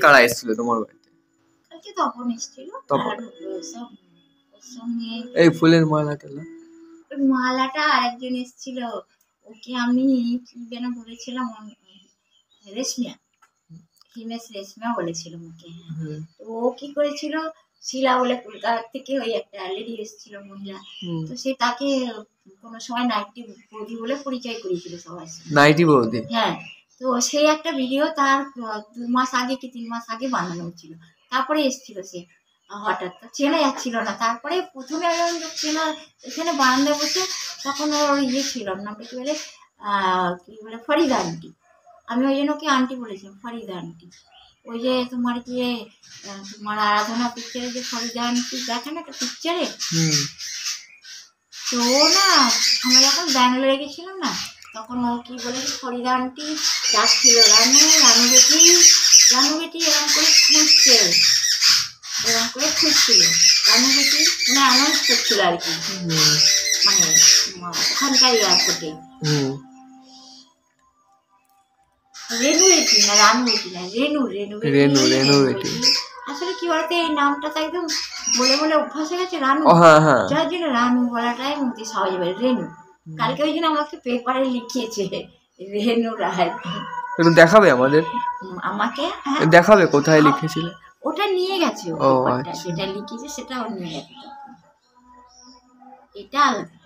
কারা এসেছিল তোমার বাড়িতে? কালকে তপন এসেছিল। আর সব সঙ্গে এই ফুলের মালাটা মালাটা আরেকজন এসেছিল, ওকে আমি কি যেন বলেছিলাম, রেশমিয়া, হিমেশ রেশমিয়া বলেছিল ওকে। তো ও কি করেছিল, শিলা বলে কলকাতা থেকে ওই একটা লেডি এসেছিল মহিলা, তো সে তাকে কোনো সময় নাইটি বৌদি বলে পরিচয় করিয়েছিল সবাই। নাইটি বৌদি? হ্যাঁ। তো সেই একটা ভিডিও তার 2 মাস আগে কি 3 মাস আগে বানানো ছিল। তারপরে এসেছিল সে, হঠাৎ তো চেনা যাচ্ছিল না। তারপরে প্রথমে চেনা, এখানে বারান্দায় বসে, তখন ওর ইয়ে ছিল, নামটা কি বলে, ফরিদা আন্টি। আমি ওই জন্য ওকে আন্টি বলেছিলাম, ফরিদা আন্টি। ওই যে তোমার গিয়ে তোমার আরাধনা পিকচারে যে ফরিদা আন্টি দেখে না একটা পিকচারে, তো না আমরা যখন ব্যাঙ্গালোরে গেছিলাম না, তখন ও কি বলেছে, ফরিদা আন্টি ডাকছিল, রানু বেটি এরকম করে খুঁজছে, রানু বেটি মানে অ্যানাউন্স করছিল আর কি, মানে ওখানকার এয়ারপোর্টে। রেনু বেটি না, রানু বেটি না, রেনু বেটি। আসলে কি বলতে, এই নামটা তো একদম বলে অভ্যাস হয়ে গেছে রানু, যার জন্য রানু বলাটাই মুক্তি সহজ হবে, রেনু। কালকে ওই জন্য আমাকে পেপারে লিখিয়েছে রেনু রায়। একটু দেখাবে আমাদের? আমাকে দেখাবে কোথায় লিখেছিল? ওটা নিয়ে গেছে ও, যেটা লিখেছে সেটা ও নিয়ে গেছে, এটা আলাদা।